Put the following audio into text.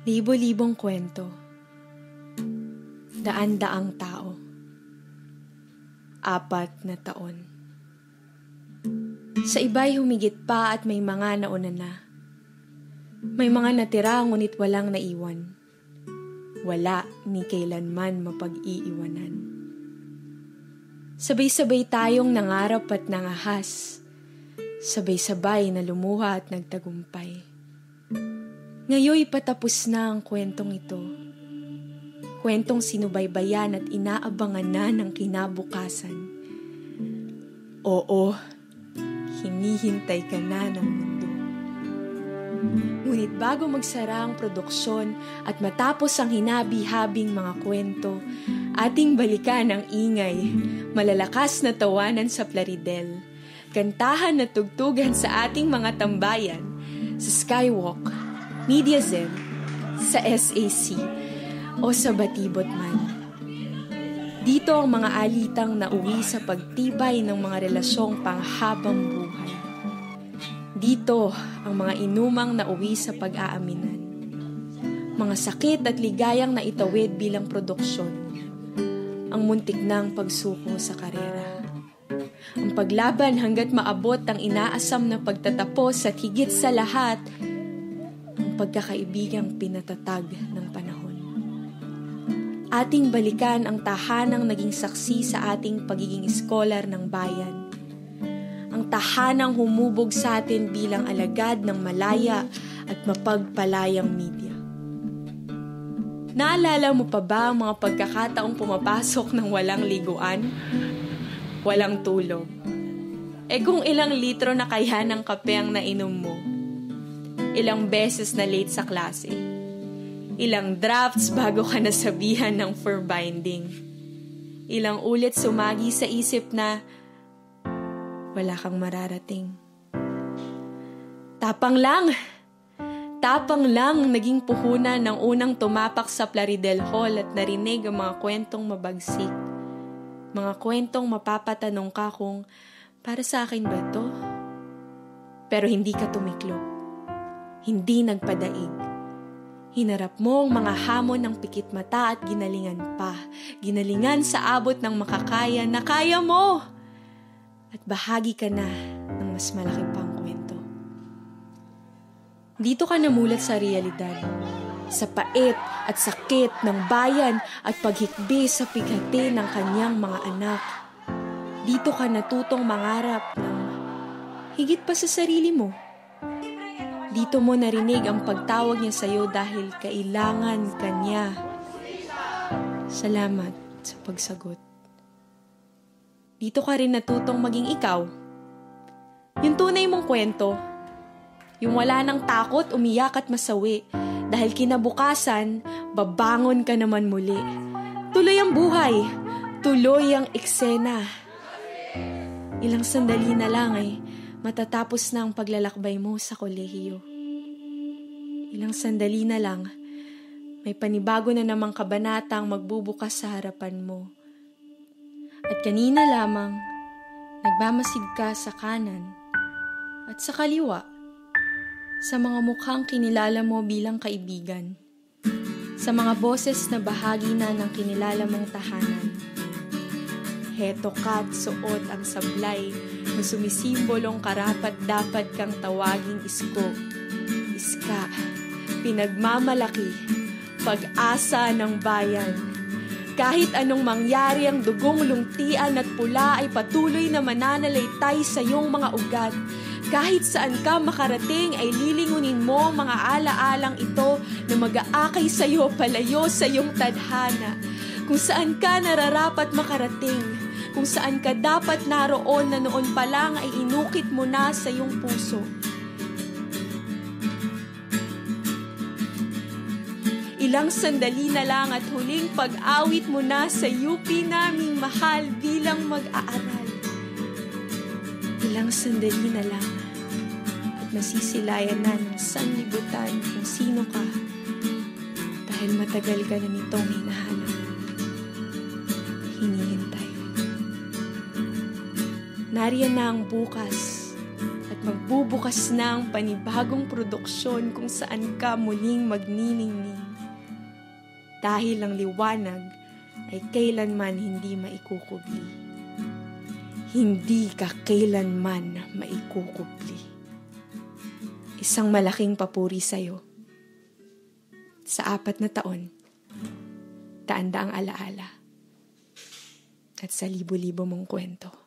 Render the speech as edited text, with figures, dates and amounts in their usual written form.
Libo-libong kwento, daan-daang tao, 4 na taon. Sa iba'y humigit pa at may mga nauna na. May mga natira ngunit walang naiwan. Wala ni kailanman mapag-iiwanan. Sabay-sabay tayong nangarap at nangahas. Sabay-sabay na lumuha at nagtagumpay. Ngayoy patapos na ang kwentong ito. Kwentong sinubaybayan at inaabangan na ng kinabukasan. Oo, hinihintay ka na ng mundo. Ngunit bago magsara ang produksyon at matapos ang hinabi-habing mga kwento, ating balikan ang ingay, malalakas na tawanan sa Plaridel, kantahan at tugtugan sa ating mga tambayan, sa Skywalk, Media Zen, sa SAC, o sa Batibot man. Dito ang mga alitang nauwi sa pagtibay ng mga relasyong panghabang buhay. Dito ang mga inumang nauwi sa pag-aaminan. Mga sakit at ligayang naitawid bilang produksyon. Ang muntik ng pagsuko sa karera. Ang paglaban hanggat maabot ang inaasam na pagtatapos at higit sa lahat, ang pagkakaibigang pinatatag ng panahon. Ating balikan ang tahanang naging saksi sa ating pagiging iskolar ng bayan. Ang tahanang humubog sa atin bilang alagad ng malaya at mapagpalayang media. Naalala mo pa ba ang mga pagkakataong pumapasok ng walang liguan? Walang tulog. Kung ilang litro na kaya ng kape ang nainom mo? Ilang beses na late sa klase? Ilang drafts bago ka nasabihan ng fur binding? Ilang ulit sumagi sa isip na wala kang mararating? Tapang lang! Tapang lang naging puhunan ng unang tumapak sa Plaridel Hall at narinig ang mga kwentong mabagsik. Mga kwentong mapapatanong ka kung para sa akin ba to? Pero hindi ka tumiklop. Hindi nagpadaig. Hinarap mo ang mga hamon ng pikit mata at ginalingan pa. Ginalingan sa abot ng makakaya na kaya mo! At bahagi ka na ng mas malaki pang kwento. Dito ka namulat sa realidad, sa pait at sakit ng bayan at paghikbi sa pighati ng kanyang mga anak. Dito ka natutong mangarap ng higit pa sa sarili mo. Dito mo narinig ang pagtawag niya sa iyo dahil kailangan ka niya. Salamat sa pagsagot. Dito ka rin natutong maging ikaw. Yung tunay mong kwento. Yung wala nang takot, umiyak at masawi. Dahil kinabukasan, babangon ka naman muli. Tuloy ang buhay. Tuloy ang eksena. Ilang sandali na lang matatapos na ang paglalakbay mo sa kolehiyo. Ilang sandali na lang, may panibago na namang kabanata ang magbubukas sa harapan mo. At kanina lamang, nagmamasid ka sa kanan at sa kaliwa, sa mga mukhang kinilala mo bilang kaibigan, sa mga boses na bahagi na ng kinilala mong tahanan. Heto ka't suot ang sablay na sumisimbolong karapat-dapat kang tawaging isko, iska, pinagmamalaki, pag-asa ng bayan. Kahit anong mangyari ang dugong lungtian at pula ay patuloy na mananalaytay sa iyong mga ugat. Kahit saan ka makarating ay lilingunin mo ang mga ala-alang ito na mag-aakay sa iyo palayo sa iyong tadhana. Kung saan ka nararapat makarating, kung saan ka dapat naroon na noon pa lang ay inukit mo na sa iyong puso. Ilang sandali na lang at huling pag-awit mo na sa UP naming mahal bilang mag-aaral. Ilang sandali na lang at masisilayan na ng sanlibutan kung sino ka dahil matagal ka na nitong hinahanap. Hinihintay. Nariyan na ang bukas at Magbubukas na ang panibagong produksyon kung saan ka muling magniningning. Dahil ang liwanag ay kailanman hindi maikukubli. Hindi ka kailanman maikukubli. Isang malaking papuri sa'yo. Sa 4 na taon, daan-daang alaala. At sa libo-libo mong kwento.